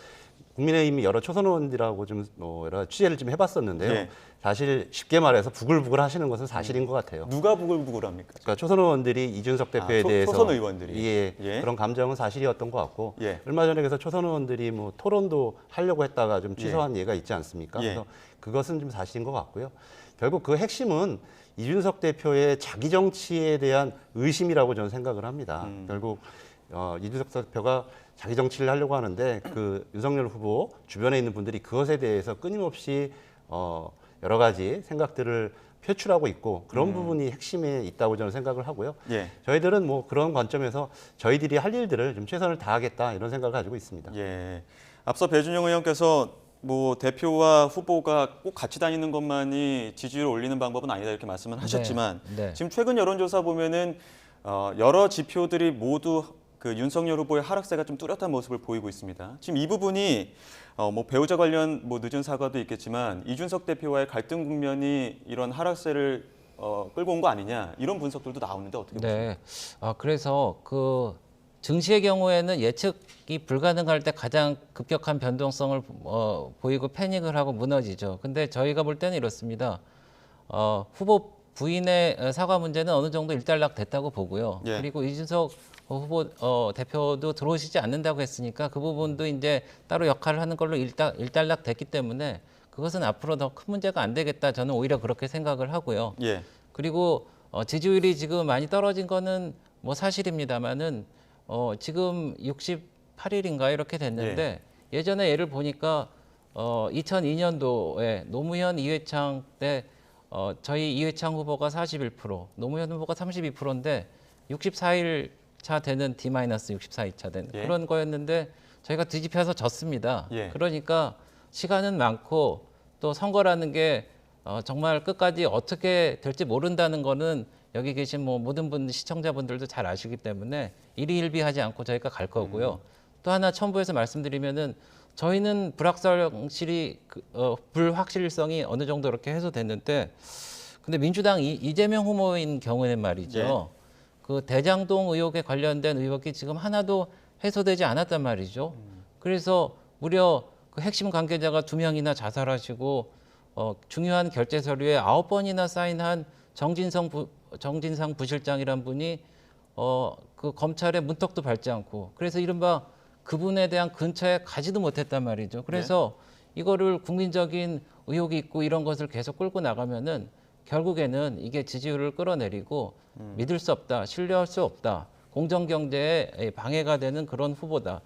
국민의힘 여러 초선 의원들하고 좀 여러 취재를 좀 해봤었는데요. 예. 사실 쉽게 말해서 부글부글 하시는 것은 사실인 것 같아요. 누가 부글부글합니까? 그러니까 초선 의원들이 이준석 대표에 대해서 초선 의원들이 예, 그런 감정은 사실이었던 것 같고 예. 얼마 전에 그래서 초선 의원들이 뭐 토론도 하려고 했다가 좀 취소한 예가 있지 않습니까? 예. 그래서 그것은 좀 사실인 것 같고요. 결국 그 핵심은 이준석 대표의 자기 정치에 대한 의심이라고 저는 생각을 합니다. 결국 이준석 대표가 자기 정치를 하려고 하는데 그 윤석열 후보 주변에 있는 분들이 그것에 대해서 끊임없이 여러 가지 생각들을 표출하고 있고 그런 부분이 핵심에 있다고 저는 생각을 하고요. 예. 저희들은 뭐 그런 관점에서 저희들이 할 일들을 좀 최선을 다하겠다 이런 생각을 가지고 있습니다. 예. 앞서 배준영 의원께서 뭐 대표와 후보가 꼭 같이 다니는 것만이 지지율을 올리는 방법은 아니다 이렇게 말씀을 하셨지만 네. 지금 최근 여론조사 보면은 여러 지표들이 모두 그 윤석열 후보의 하락세가 좀 뚜렷한 모습을 보이고 있습니다. 지금 이 부분이 뭐 배우자 관련 뭐 늦은 사과도 있겠지만 이준석 대표와의 갈등 국면이 이런 하락세를 끌고 온 거 아니냐 이런 분석들도 나오는데 어떻게 보십니까? 네. 그래서 그 증시의 경우에는 예측이 불가능할 때 가장 급격한 변동성을 보이고 패닉을 하고 무너지죠. 근데 저희가 볼 때는 이렇습니다. 후보 부인의 사과 문제는 어느 정도 일단락 됐다고 보고요. 예. 그리고 이준석 후보 대표도 들어오시지 않는다고 했으니까 그 부분도 이제 따로 역할을 하는 걸로 일단락 됐기 때문에 그것은 앞으로 더 큰 문제가 안 되겠다. 저는 오히려 그렇게 생각을 하고요. 예. 그리고 지지율이 지금 많이 떨어진 거는 뭐 사실입니다만은 지금 68일인가 이렇게 됐는데 예전에 예를 보니까 2002년도에 노무현 이회창 때 저희 이회창 후보가 41%, 노무현 후보가 32%인데 64일 차 되는 D-64일 차 되는 그런 거였는데 저희가 뒤집혀서 졌습니다. 예. 그러니까 시간은 많고 또 선거라는 게 정말 끝까지 어떻게 될지 모른다는 거는 여기 계신 뭐 모든 시청자분들도 잘 아시기 때문에 일희일비하지 않고 저희가 갈 거고요. 또 하나 첨부해서 말씀드리면은 저희는 불확실성이 어느 정도 이렇게 해소됐는데 근데 민주당 이재명 후보인 경우에는 말이죠. 그 대장동 의혹에 관련된 의혹이 지금 하나도 해소되지 않았단 말이죠. 그래서 무려 그 핵심 관계자가 2명이나 자살하시고 중요한 결재 서류에 9번이나 사인한 정진상 부실장이란 분이 그 검찰에 문턱도 밟지 않고 그래서 이른바 그분에 대한 근처에 가지도 못했단 말이죠. 그래서 이거를 국민적인 의혹이 있고 이런 것을 계속 끌고 나가면은 결국에는 이게 지지율을 끌어내리고 믿을 수 없다, 신뢰할 수 없다, 공정 경제에 방해가 되는 그런 후보다.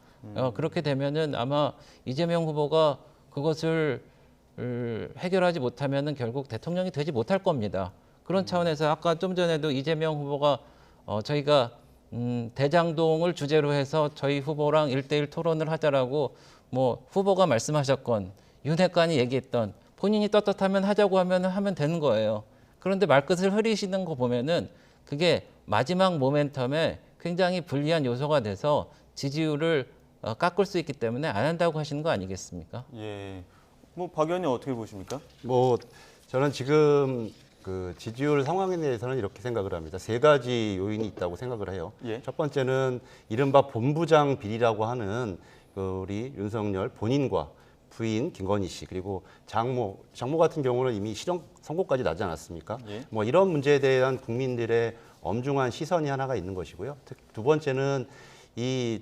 그렇게 되면은 아마 이재명 후보가 그것을 해결하지 못하면은 결국 대통령이 되지 못할 겁니다. 그런 차원에서 아까 좀 전에도 이재명 후보가 저희가 대장동을 주제로 해서 저희 후보랑 1대1 토론을 하자라고 뭐 후보가 말씀하셨건 윤핵관이 얘기했던 본인이 떳떳하면 하자고 하면 되는 거예요. 그런데 말끝을 흐리시는 거 보면은 그게 마지막 모멘텀에 굉장히 불리한 요소가 돼서 지지율을 깎을 수 있기 때문에 안 한다고 하시는 거 아니겠습니까? 예. 뭐 박 의원님 어떻게 보십니까? 뭐 저는 지금 그 지지율 상황에 대해서는 이렇게 생각을 합니다. 3가지 요인이 있다고 생각을 해요. 예. 첫 번째는 이른바 본부장 비리라고 하는 우리 윤석열 본인과 부인 김건희 씨 그리고 장모 같은 경우는 이미 실형 선고까지 나지 않았습니까? 예. 뭐 이런 문제에 대한 국민들의 엄중한 시선이 하나가 있는 것이고요. 두 번째는 이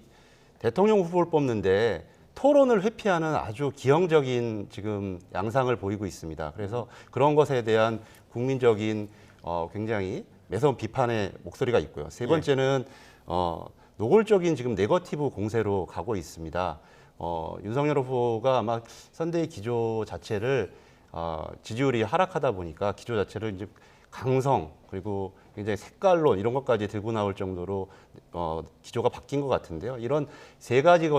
대통령 후보를 뽑는데 토론을 회피하는 아주 기형적인 지금 양상을 보이고 있습니다. 그래서 그런 것에 대한 국민적인 굉장히 매서운 비판의 목소리가 있고요. 세 번째는 노골적인 지금 네거티브 공세로 가고 있습니다. 윤석열 후보가 아마 선대위 기조 자체를 지지율이 하락하다 보니까 기조 자체를 이제 강성 그리고 굉장히 색깔론 이런 것까지 들고 나올 정도로 기조가 바뀐 것 같은데요. 이런 세 가지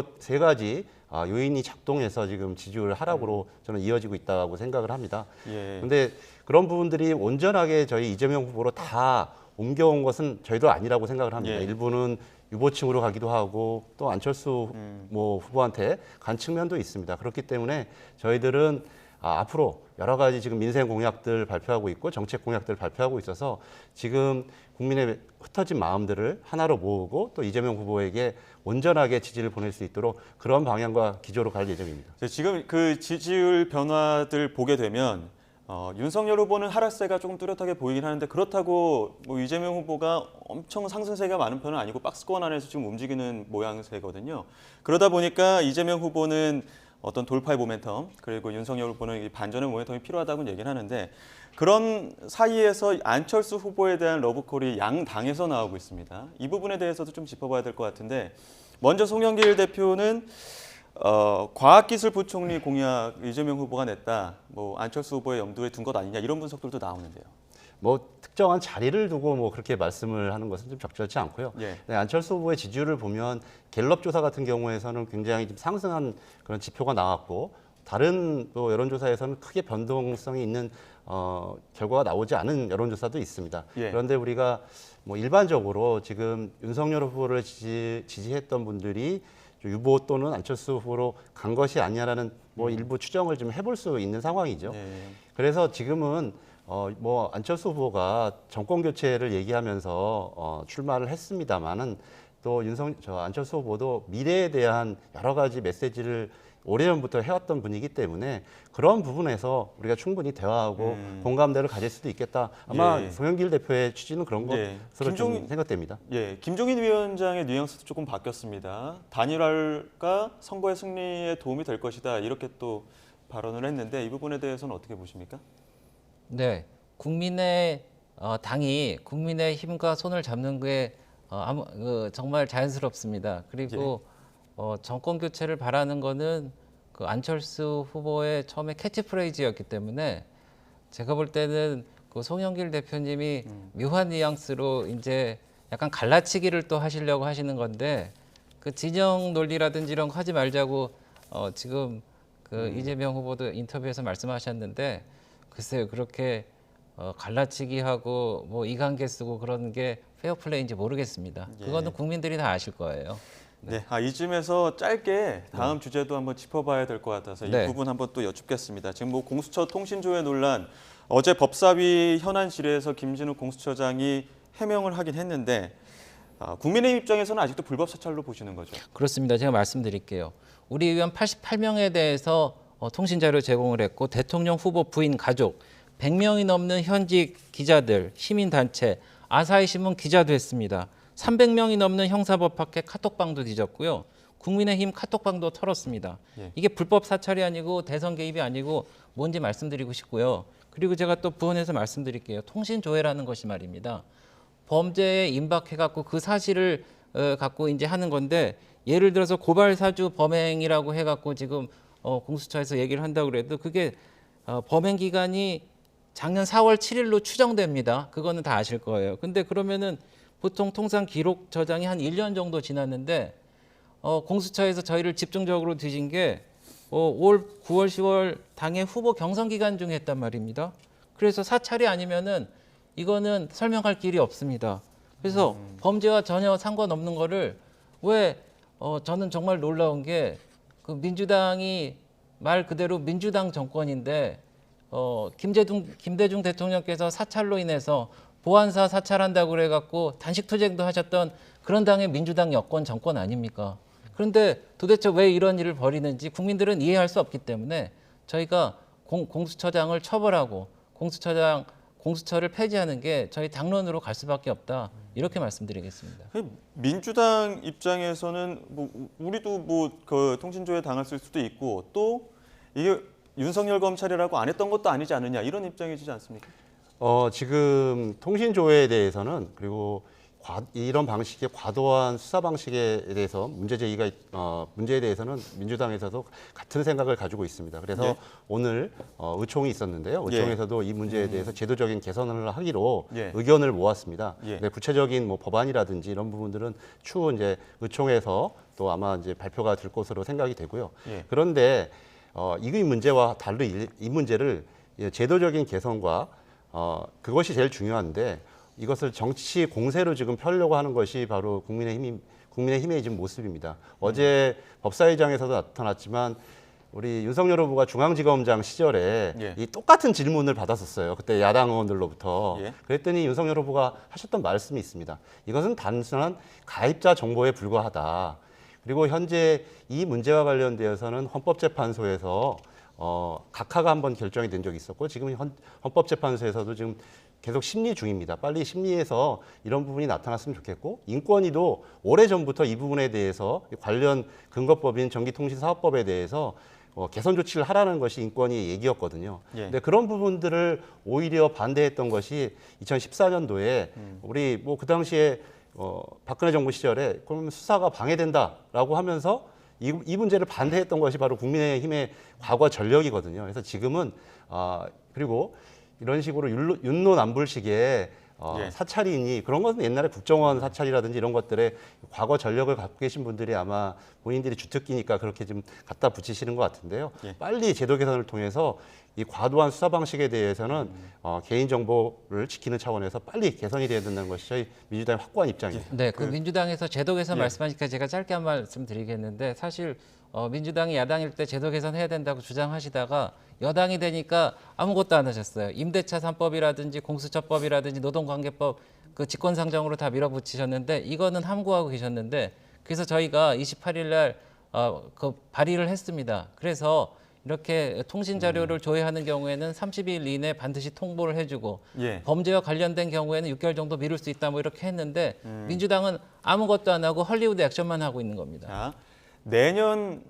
요인이 작동해서 지금 지지율 하락으로 저는 이어지고 있다고 생각을 합니다. 그런데 그런 부분들이 온전하게 저희 이재명 후보로 다 옮겨온 것은 저희도 아니라고 생각을 합니다. 일부는 유보층으로 가기도 하고 또 안철수 뭐 후보한테 간 측면도 있습니다. 그렇기 때문에 저희들은 앞으로 여러 가지 지금 민생 공약들 발표하고 있고 정책 공약들 발표하고 있어서 지금 국민의 흩어진 마음들을 하나로 모으고 또 이재명 후보에게 온전하게 지지를 보낼 수 있도록 그런 방향과 기조로 갈 예정입니다. 지금 그 지지율 변화들 보게 되면 윤석열 후보는 하락세가 조금 뚜렷하게 보이긴 하는데 그렇다고 뭐 이재명 후보가 엄청 상승세가 많은 편은 아니고 박스권 안에서 지금 움직이는 모양새거든요. 그러다 보니까 이재명 후보는 어떤 돌파의 모멘텀 그리고 윤석열 후보는 반전의 모멘텀이 필요하다고 얘기는 하는데 그런 사이에서 안철수 후보에 대한 러브콜이 양 당에서 나오고 있습니다. 이 부분에 대해서도 좀 짚어봐야 될 것 같은데 먼저 송영길 대표는 과학기술부총리 공약 이재명 후보가 냈다. 뭐 안철수 후보의 염두에 둔 것 아니냐 이런 분석들도 나오는데요. 뭐 특정한 자리를 두고 뭐 그렇게 말씀을 하는 것은 좀 적절치 않고요. 예. 네, 안철수 후보의 지지율을 보면 갤럽 조사 같은 경우에서는 굉장히 좀 상승한 그런 지표가 나왔고 다른 또 여론조사에서는 크게 변동성이 있는 결과가 나오지 않은 여론조사도 있습니다. 예. 그런데 우리가 뭐 일반적으로 지금 윤석열 후보를 지지했던 분들이 유보 또는 안철수 후보로 간 것이 아니냐라는 뭐 일부 추정을 좀 해볼 수 있는 상황이죠. 예. 그래서 지금은 뭐 안철수 후보가 정권 교체를 얘기하면서 출마를 했습니다만은 또 안철수 후보도 미래에 대한 여러 가지 메시지를 오래전부터 해왔던 분이기 때문에 그런 부분에서 우리가 충분히 대화하고 공감대를 가질 수도 있겠다. 아마 예. 송영길 대표의 취지는 그런 예. 것으로 좀 생각됩니다. 예, 김종인 위원장의 뉘앙스도 조금 바뀌었습니다. 단일화가 선거의 승리에 도움이 될 것이다 이렇게 또 발언을 했는데 이 부분에 대해서는 어떻게 보십니까? 네, 국민의 당이 국민의 힘과 손을 잡는 게 정말 자연스럽습니다. 그리고 정권 교체를 바라는 거는 그 안철수 후보의 처음에 캐치프레이즈였기 때문에 제가 볼 때는 그 송영길 대표님이 묘한 뉘앙스로 이제 약간 갈라치기를 또 하시려고 하시는 건데 그 진영 논리라든지 이런 거 하지 말자고 지금 그 이재명 후보도 인터뷰에서 말씀하셨는데 글쎄요 그렇게 갈라치기하고 뭐 이관계 쓰고 그런 게 페어플레이인지 모르겠습니다. 그거는 국민들이 다 아실 거예요. 네, 이쯤에서 짧게 다음 주제도 한번 짚어봐야 될 것 같아서 이 부분 한번 또 여쭙겠습니다. 지금 뭐 공수처 통신조회 논란 어제 법사위 현안실에서 김진욱 공수처장이 해명을 하긴 했는데 국민의힘 입장에서는 아직도 불법 사찰로 보시는 거죠? 그렇습니다. 제가 말씀드릴게요. 우리 의원 88명에 대해서 통신 자료 제공을 했고 대통령 후보 부인 가족 100명이 넘는 현직 기자들, 시민단체, 아사히 신문 기자도 했습니다. 300명이 넘는 형사법학회 카톡방도 뒤졌고요. 국민의힘 카톡방도 털었습니다. 이게 불법 사찰이 아니고 대선 개입이 아니고 뭔지 말씀드리고 싶고요. 그리고 제가 또 부언해서 말씀드릴게요. 통신조회라는 것이 말입니다. 범죄에 임박해갖고 그 사실을 갖고 이제 하는 건데 예를 들어서 고발사주 범행이라고 해갖고 지금 공수처에서 얘기를 한다고 그래도 그게 범행 기간이 작년 4월 7일로 추정됩니다. 그거는 다 아실 거예요. 근데 그러면은 보통 통상 기록 저장이 한 1년 정도 지났는데 공수처에서 저희를 집중적으로 뒤진 게 올 9월, 10월 당의 후보 경선 기간 중에 했단 말입니다. 그래서 사찰이 아니면은 이거는 설명할 길이 없습니다. 그래서 범죄와 전혀 상관없는 거를 왜 저는 정말 놀라운 게 그 민주당이 말 그대로 민주당 정권인데 김대중 대통령께서 사찰로 인해서 보안사 사찰한다고 그래갖고 단식투쟁도 하셨던 그런 당의 민주당 여권 정권 아닙니까? 그런데 도대체 왜 이런 일을 벌이는지 국민들은 이해할 수 없기 때문에 저희가 공수처장을 처벌하고 공수처를 폐지하는 게 저희 당론으로 갈 수밖에 없다. 이렇게 말씀드리겠습니다. 민주당 입장에서는 뭐 우리도 뭐 그 통신조회 당했을 수도 있고 또 이게 윤석열 검찰이라고 안 했던 것도 아니지 않느냐 이런 입장이지 않습니까? 지금 통신조회에 대해서는 그리고 이런 방식의 과도한 수사 방식에 대해서 문제에 대해서는 민주당에서도 같은 생각을 가지고 있습니다. 그래서 오늘 의총이 있었는데요. 의총에서도 이 문제에 대해서 제도적인 개선을 하기로 의견을 모았습니다. 네, 구체적인 뭐 법안이라든지 이런 부분들은 추후 이제 의총에서 또 아마 이제 발표가 될 것으로 생각이 되고요. 그런데 이 문제와 달리 이 문제를 제도적인 개선과 그것이 제일 중요한데 이것을 정치 공세로 지금 펴려고 하는 것이 바로 국민의힘의 지금 모습입니다. 어제 법사위장에서도 나타났지만 우리 윤석열 후보가 중앙지검장 시절에 예. 이 똑같은 질문을 받았었어요. 그때 야당 의원들로부터. 예. 그랬더니 윤석열 후보가 하셨던 말씀이 있습니다. 이것은 단순한 가입자 정보에 불과하다. 그리고 현재 이 문제와 관련되어서는 헌법재판소에서 각하가 한번 결정이 된 적이 있었고 지금 헌법재판소에서도 지금 계속 심리 중입니다. 빨리 심리에서 이런 부분이 나타났으면 좋겠고 인권위도 오래전부터 이 부분에 대해서 관련 근거법인 전기통신사업법에 대해서 개선 조치를 하라는 것이 인권위의 얘기였거든요. 예. 근데 그런 부분들을 오히려 반대했던 것이 2014년도에 우리 뭐 그 당시에 박근혜 정부 시절에 그러면 수사가 방해된다라고 하면서 이 문제를 반대했던 것이 바로 국민의힘의 과거 전력이거든요. 그래서 지금은 그리고 이런 식으로 윤로남불식의 예. 사찰이니 그런 것은 옛날에 국정원 사찰이라든지 이런 것들에 과거 전력을 갖고 계신 분들이 아마 본인들이 주특기니까 그렇게 좀 갖다 붙이시는 것 같은데요. 예. 빨리 제도 개선을 통해서 이 과도한 수사 방식에 대해서는 개인 정보를 지키는 차원에서 빨리 개선이 돼야 된다는 것이 저희 민주당의 확고한 입장입니다. 네, 그 민주당에서 제도 개선 예. 말씀하시니까 제가 짧게 한 말씀 드리겠는데 사실 민주당이 야당일 때 제도 개선해야 된다고 주장하시다가 여당이 되니까 아무것도 안 하셨어요. 임대차 3법이라든지 공수처법이라든지 노동관계법 그 직권상정으로 다 밀어붙이셨는데 이거는 함구하고 계셨는데 그래서 저희가 28일 날 그 발의를 했습니다. 그래서 이렇게 통신 자료를 조회하는 경우에는 30일 이내 반드시 통보를 해주고 예. 범죄와 관련된 경우에는 6개월 정도 미룰 수 있다 뭐 이렇게 했는데 민주당은 아무것도 안 하고 헐리우드 액션만 하고 있는 겁니다. 자, 내년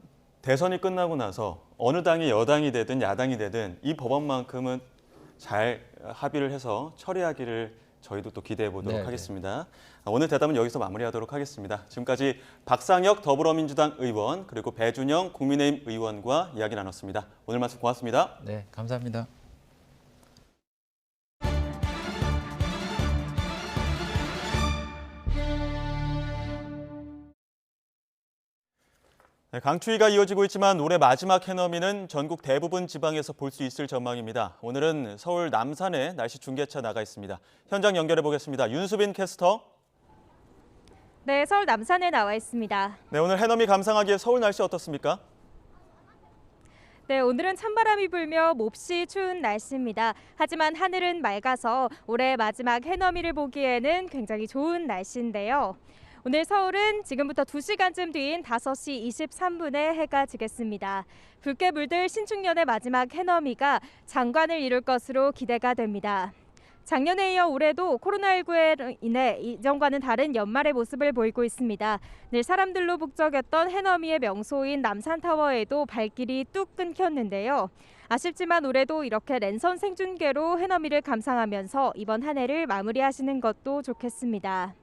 대선이 끝나고 나서 어느 당이 여당이 되든 야당이 되든 이 법안만큼은 잘 합의를 해서 처리하기를 저희도 또 기대해 보도록 네, 하겠습니다. 오늘 대담은 여기서 마무리하도록 하겠습니다. 지금까지 박상혁 더불어민주당 의원 그리고 배준영 국민의힘 의원과 이야기 나눴습니다. 오늘 말씀 고맙습니다. 네, 감사합니다. 네, 강추위가 이어지고 있지만 올해 마지막 해넘이는 전국 대부분 지방에서 볼 수 있을 전망입니다. 오늘은 서울 남산에 날씨 중계차 나가 있습니다. 현장 연결해 보겠습니다. 윤수빈 캐스터. 네, 서울 남산에 나와 있습니다. 네, 오늘 해넘이 감상하기에 서울 날씨 어떻습니까? 네, 오늘은 찬바람이 불며 몹시 추운 날씨입니다. 하지만 하늘은 맑아서 올해 마지막 해넘이를 보기에는 굉장히 좋은 날씨인데요. 오늘 서울은 지금부터 2시간쯤 뒤인 5시 23분에 해가 지겠습니다. 붉게 물들 신축년의 마지막 해넘이가 장관을 이룰 것으로 기대가 됩니다. 작년에 이어 올해도 코로나19에 인해 이전과는 다른 연말의 모습을 보이고 있습니다. 늘 사람들로 북적였던 해넘이의 명소인 남산타워에도 발길이 뚝 끊겼는데요. 아쉽지만 올해도 이렇게 랜선 생중계로 해넘이를 감상하면서 이번 한 해를 마무리하시는 것도 좋겠습니다.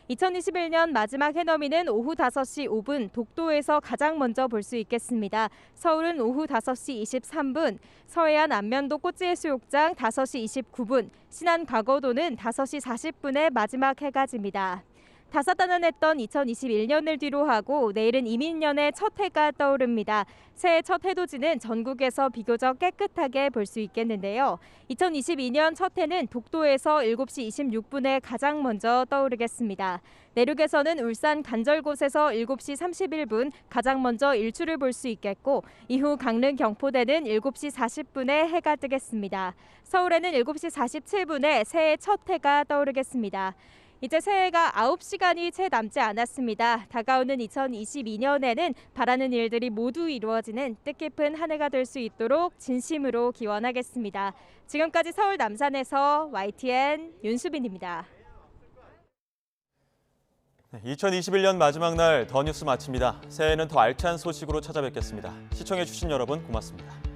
2021년 마지막 해넘이는 오후 5시 5분 독도에서 가장 먼저 볼 수 있겠습니다. 서울은 오후 5시 23분, 서해안 안면도 꽃지해수욕장 5시 29분, 신안 과거도는 5시 40분에 마지막 해가 집니다. 다사다난했던 2021년을 뒤로하고 내일은 이민년의 첫 해가 떠오릅니다. 새해 첫 해돋이는 전국에서 비교적 깨끗하게 볼 수 있겠는데요. 2022년 첫 해는 독도에서 7시 26분에 가장 먼저 떠오르겠습니다. 내륙에서는 울산 간절곶에서 7시 31분 가장 먼저 일출을 볼 수 있겠고 이후 강릉 경포대는 7시 40분에 해가 뜨겠습니다. 서울에는 7시 47분에 새해 첫 해가 떠오르겠습니다. 이제 새해가 9시간이 채 남지 않았습니다. 다가오는 2022년에는 바라는 일들이 모두 이루어지는 뜻깊은 한 해가 될 수 있도록 진심으로 기원하겠습니다. 지금까지 서울 남산에서 YTN 윤수빈입니다. 2021년 마지막 날 더 뉴스 마칩니다. 새해에는 더 알찬 소식으로 찾아뵙겠습니다. 시청해주신 여러분 고맙습니다.